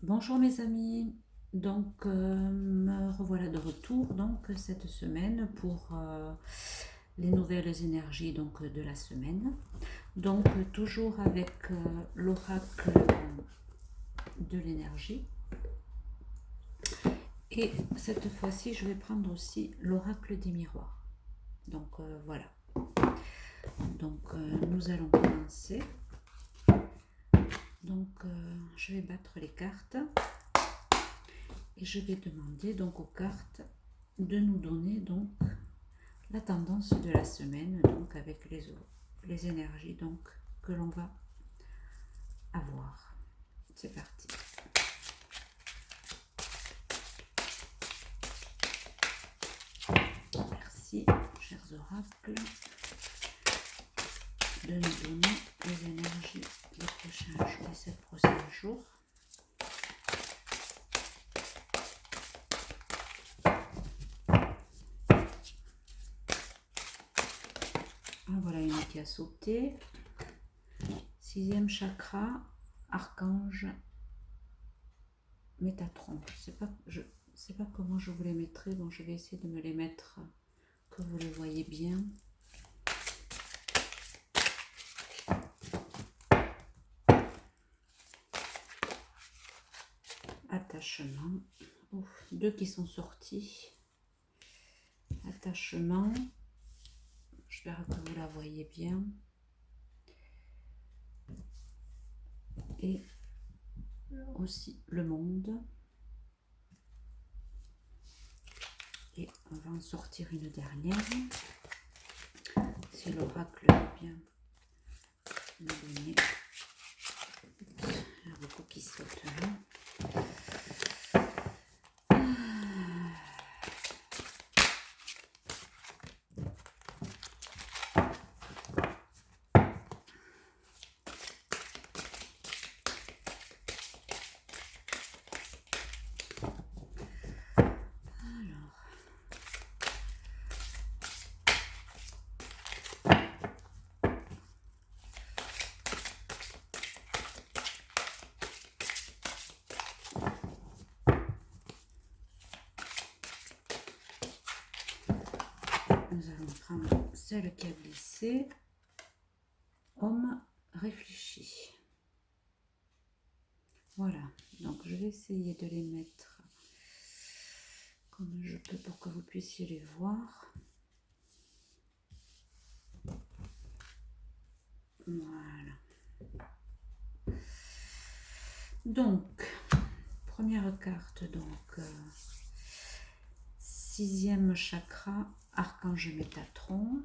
Bonjour mes amis, me revoilà de retour cette semaine pour les nouvelles énergies de la semaine. Toujours avec l'oracle de l'énergie. Et cette fois-ci je vais prendre aussi l'oracle des miroirs. Voilà. Nous allons commencer. Je vais battre les cartes. Et je vais demander aux cartes de nous donner la tendance de la semaine avec les énergies que l'on va avoir. C'est parti. Merci, chers oracles, de nous donner les énergies des prochains jours, des 7 prochains jours. Voilà une qui a sauté. 6e chakra, archange Métatron. Je sais pas comment je vous les mettrai. Bon, je vais essayer de me les mettre que vous les voyez bien. Attachement. Ouf, 2 qui sont sortis. Attachement. J'espère que vous la voyez bien. Et aussi le monde. Et on va en sortir une dernière. Si l'oracle veut bien me donner. Un recours qui saute là. Nous allons prendre celle qui a glissé. Homme réfléchi. Voilà, donc je vais essayer de les mettre comme je peux pour que vous puissiez les voir. Voilà. Donc, première carte, 6e chakra, archange Métatron.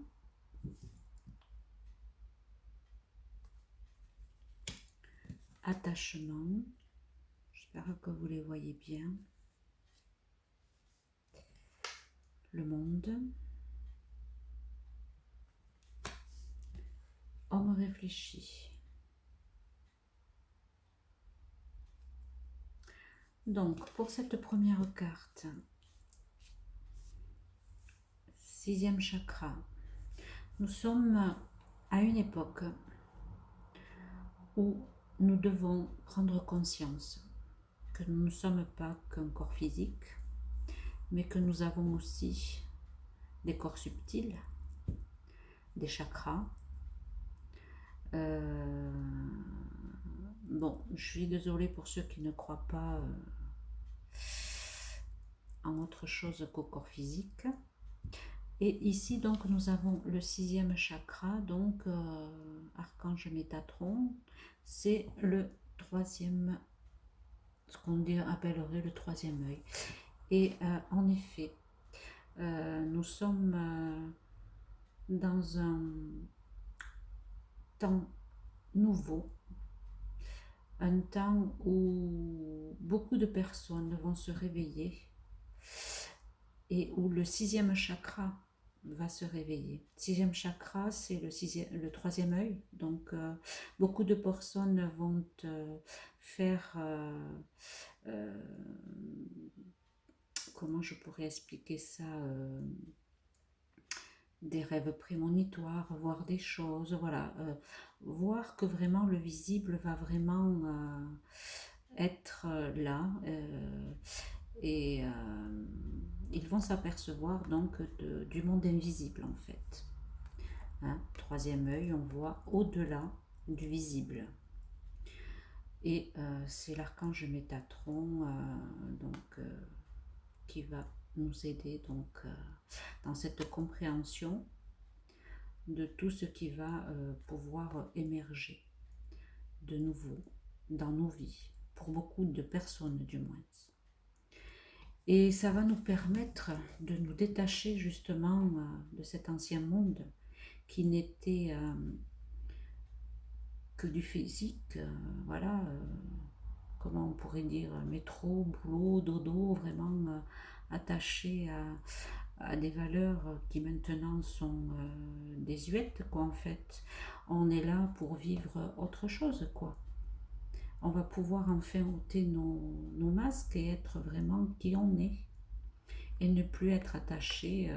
Attachement. J'espère que vous les voyez bien. Le monde. Homme réfléchi. Donc, pour cette première carte, 6e chakra, nous sommes à une époque où nous devons prendre conscience que nous ne sommes pas qu'un corps physique, mais que nous avons aussi des corps subtils, des chakras. Bon, je suis désolée pour ceux qui ne croient pas en autre chose qu'au corps physique. Et ici, nous avons le 6e chakra, archange Métatron, c'est le 3e, ce qu'on appellerait le 3e œil. Et en effet, nous sommes dans un temps nouveau, un temps où beaucoup de personnes vont se réveiller et où le 6e chakra va se réveiller. 6e chakra, c'est le 3e œil. Donc, beaucoup de personnes vont faire... comment je pourrais expliquer ça des rêves prémonitoires, voir des choses, voilà. Voir que vraiment le visible va vraiment être là et ils vont s'apercevoir donc du monde invisible en fait. Hein, troisième œil, on voit au-delà du visible. Et c'est l'archange Métatron qui va nous aider donc dans cette compréhension de tout ce qui va pouvoir émerger de nouveau dans nos vies, pour beaucoup de personnes du moins. Et ça va nous permettre de nous détacher justement de cet ancien monde qui n'était que du physique, voilà, comment on pourrait dire, métro, boulot, dodo, vraiment attaché à des valeurs qui maintenant sont désuètes, quoi, en fait. On est là pour vivre autre chose, quoi. On va pouvoir enfin ôter nos masques et être vraiment qui on est. Et ne plus être attaché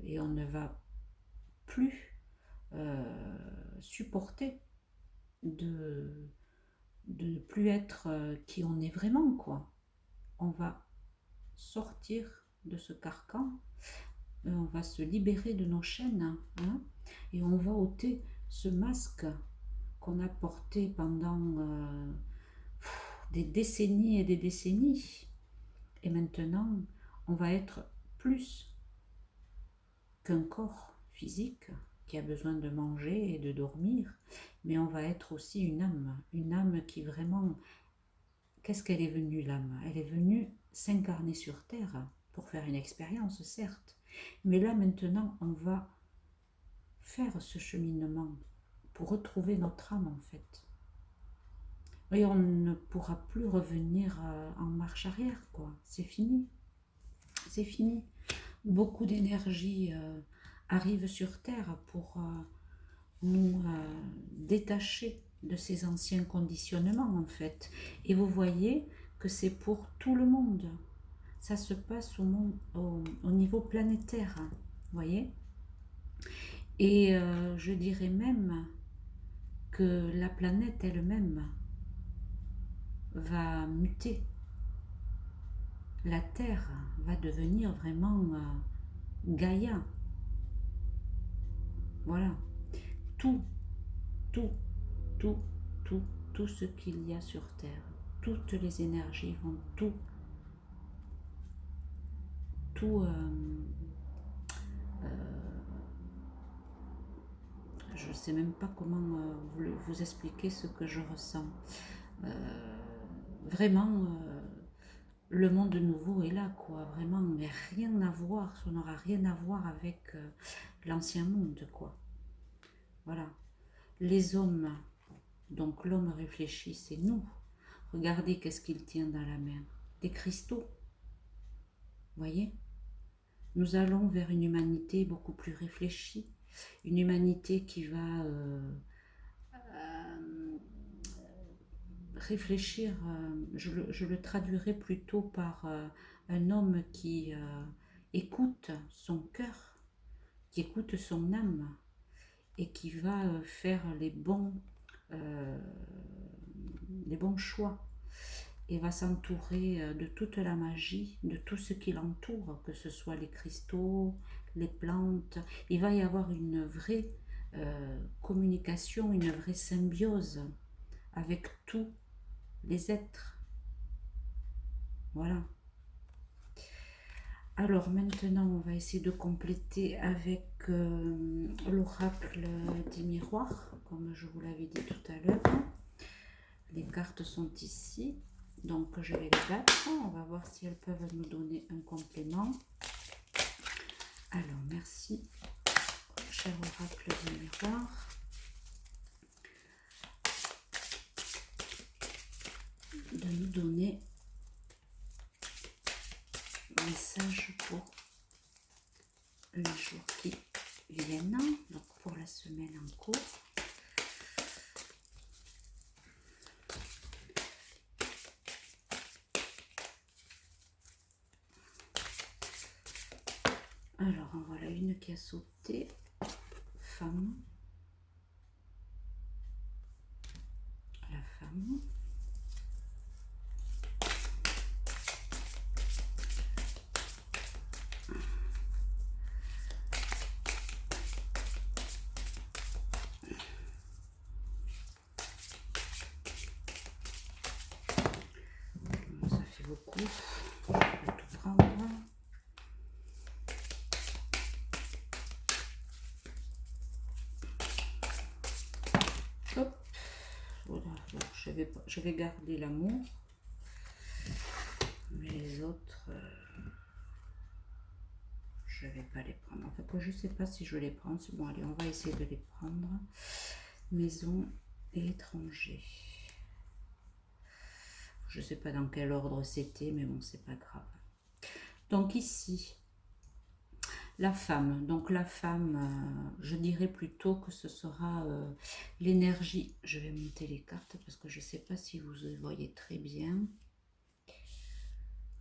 et on ne va plus supporter de ne plus être qui on est vraiment, quoi. On va sortir de ce carcan, on va se libérer de nos chaînes, hein, et on va ôter ce masque qu'on a porté pendant des décennies et des décennies. Et maintenant, on va être plus qu'un corps physique qui a besoin de manger et de dormir, mais on va être aussi une âme qui vraiment... Qu'est-ce qu'elle est venue, l'âme? Elle est venue s'incarner sur Terre pour faire une expérience, certes, mais là maintenant, on va faire ce cheminement pour retrouver notre âme, en fait. Et on ne pourra plus revenir en marche arrière, quoi. C'est fini. C'est fini. Beaucoup d'énergie arrive sur Terre pour nous détacher de ces anciens conditionnements, en fait. Et vous voyez que c'est pour tout le monde. Ça se passe au niveau planétaire, vous voyez. Et je dirais même que la planète elle-même va muter. La Terre va devenir vraiment Gaïa. Voilà. Tout, tout, tout, tout, tout ce qu'il y a sur Terre, toutes les énergies vont tout je ne sais même pas comment vous expliquer ce que je ressens. Vraiment, le monde nouveau est là, quoi. Vraiment, mais rien à voir, ça n'aura rien à voir avec l'ancien monde, quoi. Voilà. Les hommes, donc l'homme réfléchi, c'est nous. Regardez qu'est-ce qu'il tient dans la main. Des cristaux. Voyez? Nous allons vers une humanité beaucoup plus réfléchie, une humanité qui va réfléchir, je le traduirai plutôt par un homme qui écoute son cœur, qui écoute son âme et qui va faire les bons choix et va s'entourer de toute la magie, de tout ce qui l'entoure, que ce soit les cristaux, les plantes. Il va y avoir une vraie communication, une vraie symbiose avec tous les êtres. Voilà. Alors maintenant, on va essayer de compléter avec l'oracle des miroirs, comme je vous l'avais dit tout à l'heure. Les cartes sont ici. Donc je vais les battre, on va voir si elles peuvent nous donner un complément. Alors merci, cher oracle du miroir. De nous donner un message pour les jours qui viennent, donc pour la semaine en cours. Alors, en voilà une qui a sauté. Femme. La femme. femme. Ça fait beaucoup. Je vais tout prendre. Hop. Voilà. Donc, je vais garder l'amour. Mais les autres, je vais pas les prendre. En fait, je sais pas si je les prends. Bon, allez, on va essayer de les prendre. Maison et étranger. Je sais pas dans quel ordre c'était, mais bon, c'est pas grave. Donc ici, la femme. Donc la femme, je dirais plutôt que ce sera l'énergie. Je vais monter les cartes parce que je sais pas si vous voyez très bien.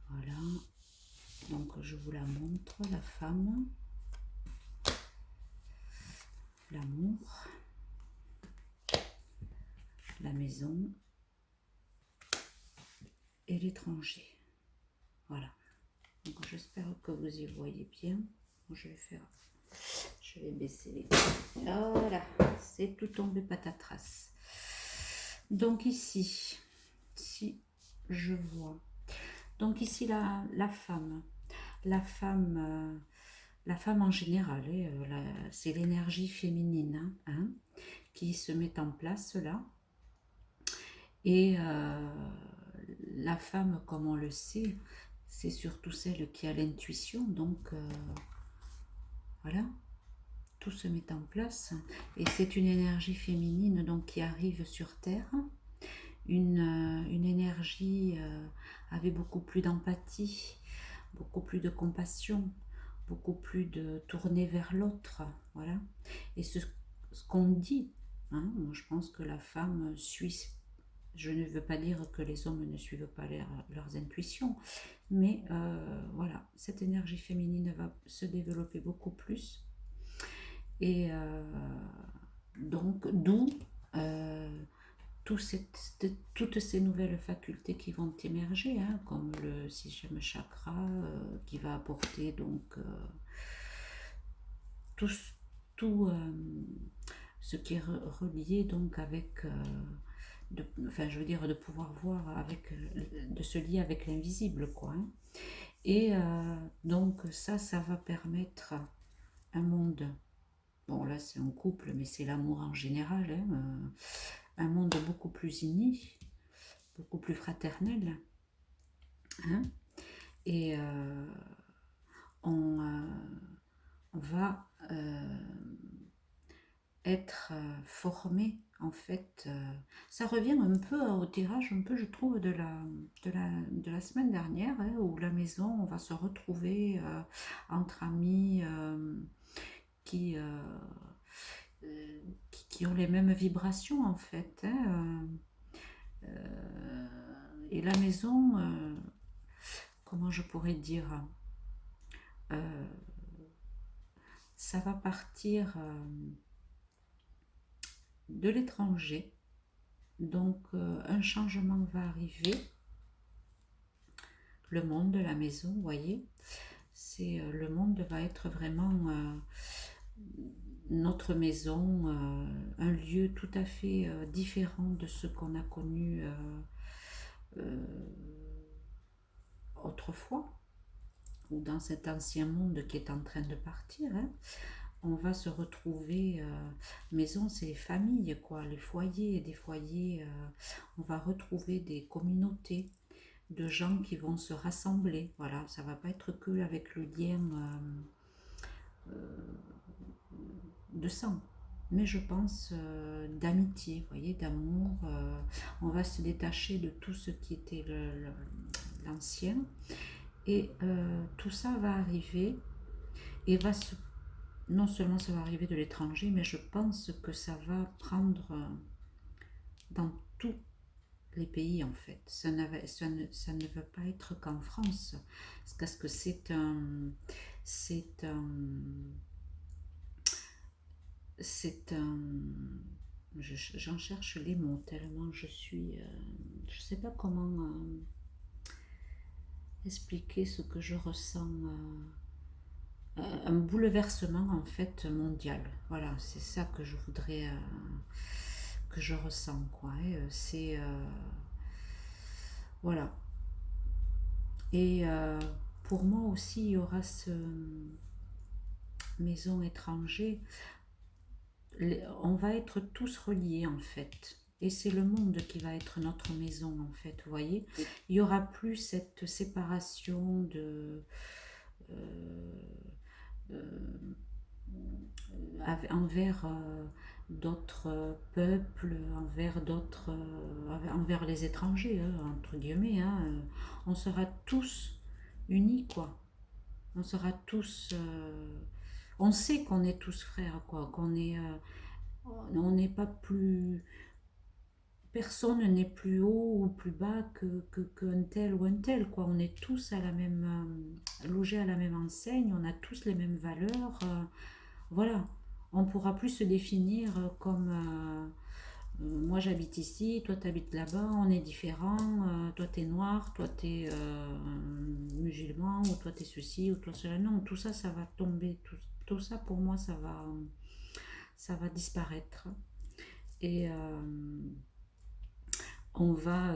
Voilà. Donc je vous la montre, la femme. L'amour. La maison. Et l'étranger. Voilà. Donc j'espère que vous y voyez bien. Je vais baisser les cartes. Voilà, c'est tout tombé patatras. Donc ici, si je vois, donc ici la femme, la femme en général, c'est l'énergie féminine hein, qui se met en place là. Et la femme, comme on le sait, c'est surtout celle qui a l'intuition, donc voilà, tout se met en place. Et c'est une énergie féminine donc qui arrive sur Terre, une énergie avec beaucoup plus d'empathie, beaucoup plus de compassion, beaucoup plus de tourner vers l'autre, voilà. Et ce qu'on dit, hein, je pense que la femme suit. Je ne veux pas dire que les hommes ne suivent pas leurs intuitions, mais voilà, cette énergie féminine va se développer beaucoup plus. Et donc, d'où toutes ces nouvelles facultés qui vont émerger, hein, comme le sixième chakra qui va apporter donc tout ce qui est relié donc avec je veux dire de pouvoir voir avec de se lier avec l'invisible quoi hein. Et donc ça va permettre un monde, bon là c'est un couple mais c'est l'amour en général hein, un monde beaucoup plus uni, beaucoup plus fraternel hein. Et on va être formé en fait. Ça revient un peu au tirage, un peu je trouve, de la semaine dernière, hein, où la maison, on va se retrouver entre amis qui, qui ont les mêmes vibrations en fait. Hein, et la maison, comment je pourrais dire, ça va partir de l'étranger. Donc un changement va arriver. Le monde, la maison, vous voyez, c'est le monde va être vraiment notre maison, un lieu tout à fait différent de ce qu'on a connu autrefois, ou dans cet ancien monde qui est en train de partir. Hein. On va se retrouver, maison c'est les familles, quoi, les foyers, des foyers, on va retrouver des communautés de gens qui vont se rassembler, voilà, ça va pas être que avec le lien de sang, mais je pense d'amitié, vous voyez, d'amour, on va se détacher de tout ce qui était l'ancien, et tout ça va arriver, et non seulement ça va arriver de l'étranger, mais je pense que ça va prendre dans tous les pays en fait. Ça ne va pas être qu'en France, parce que c'est un j'en cherche les mots tellement je suis... je sais pas comment expliquer ce que je ressens. Un bouleversement en fait mondial. Voilà, c'est ça que je voudrais... que je ressens, quoi. C'est... voilà. Et pour moi aussi, il y aura ce maison étranger. On va être tous reliés en fait. Et c'est le monde qui va être notre maison en fait, vous voyez. Il n'y aura plus cette séparation de... euh, euh, envers d'autres peuples, envers d'autres, envers les étrangers, hein, entre guillemets. Hein. On sera tous unis, quoi. On sera tous... on sait qu'on est tous frères, quoi. Qu'on est... on n'est pas plus... Personne n'est plus haut ou plus bas qu'un tel ou un tel, quoi. On est tous à la même... logés à la même enseigne, on a tous les mêmes valeurs. Voilà. On pourra plus se définir comme... moi j'habite ici, toi t'habites là-bas, on est différents, toi t'es noir, toi t'es musulman, ou toi t'es ceci, ou toi cela. Non, tout ça, ça va tomber. Tout ça pour moi, ça va disparaître. Et on va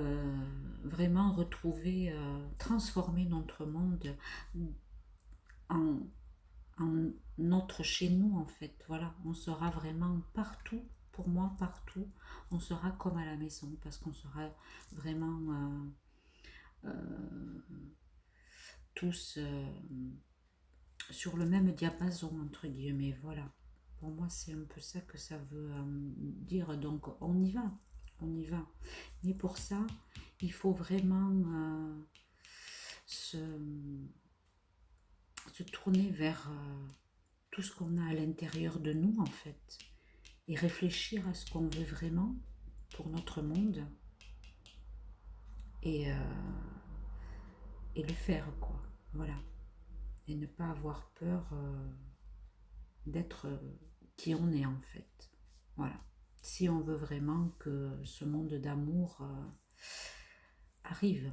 vraiment retrouver, transformer notre monde en, en notre chez nous en fait. Voilà, on sera vraiment partout, pour moi partout, on sera comme à la maison parce qu'on sera vraiment tous sur le même diapason entre guillemets. Voilà, pour moi c'est un peu ça que ça veut dire. Donc on y va, on y va. Mais pour ça, il faut vraiment se, se tourner vers tout ce qu'on a à l'intérieur de nous en fait et réfléchir à ce qu'on veut vraiment pour notre monde et, euh, et le faire quoi, voilà, et ne pas avoir peur d'être qui on est en fait, voilà, si on veut vraiment que ce monde d'amour arrive.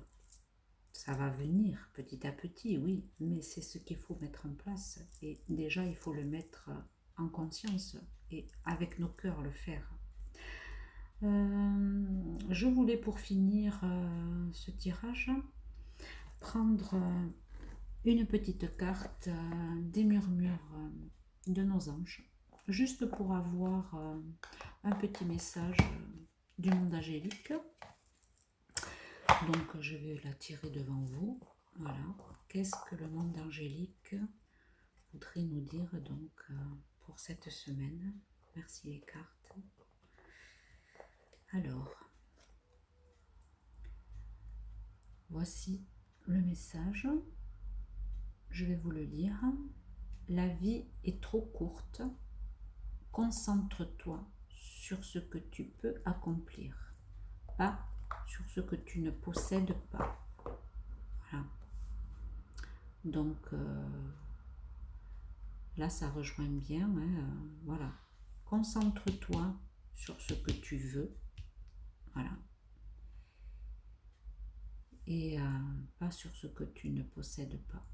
Ça va venir petit à petit, oui, mais c'est ce qu'il faut mettre en place. Et déjà, il faut le mettre en conscience et avec nos cœurs le faire. Je voulais pour finir ce tirage prendre une petite carte des murmures de nos anges, juste pour avoir un petit message du monde angélique. Donc je vais la tirer devant vous. Voilà. Qu'est-ce que le monde angélique voudrait nous dire donc pour cette semaine? Merci les cartes. Alors, voici le message. Je vais vous le lire. La vie est trop courte. Concentre-toi sur ce que tu peux accomplir, pas sur ce que tu ne possèdes pas. Voilà. Donc là, ça rejoint bien. Hein, voilà. Concentre-toi sur ce que tu veux. Voilà. Et pas sur ce que tu ne possèdes pas.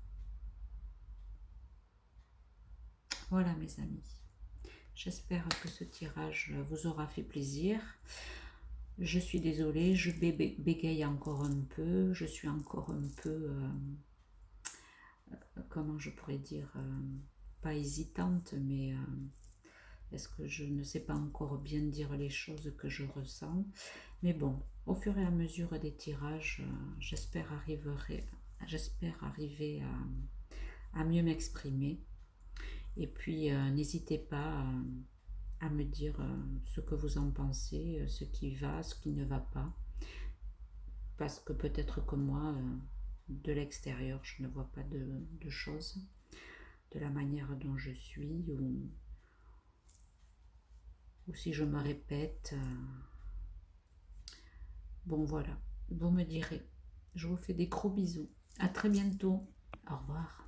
Voilà mes amis. J'espère que ce tirage vous aura fait plaisir. Je suis désolée, je bégaye encore un peu. Je suis encore un peu, comment je pourrais dire, pas hésitante, mais est-ce que je ne sais pas encore bien dire les choses que je ressens. Mais bon, au fur et à mesure des tirages, j'espère arriver à mieux m'exprimer. Et puis, n'hésitez pas à me dire ce que vous en pensez, ce qui va, ce qui ne va pas. Parce que peut-être que moi, de l'extérieur, je ne vois pas de choses de la manière dont je suis, ou si je me répète. Bon voilà, vous me direz. Je vous fais des gros bisous. À très bientôt. Au revoir.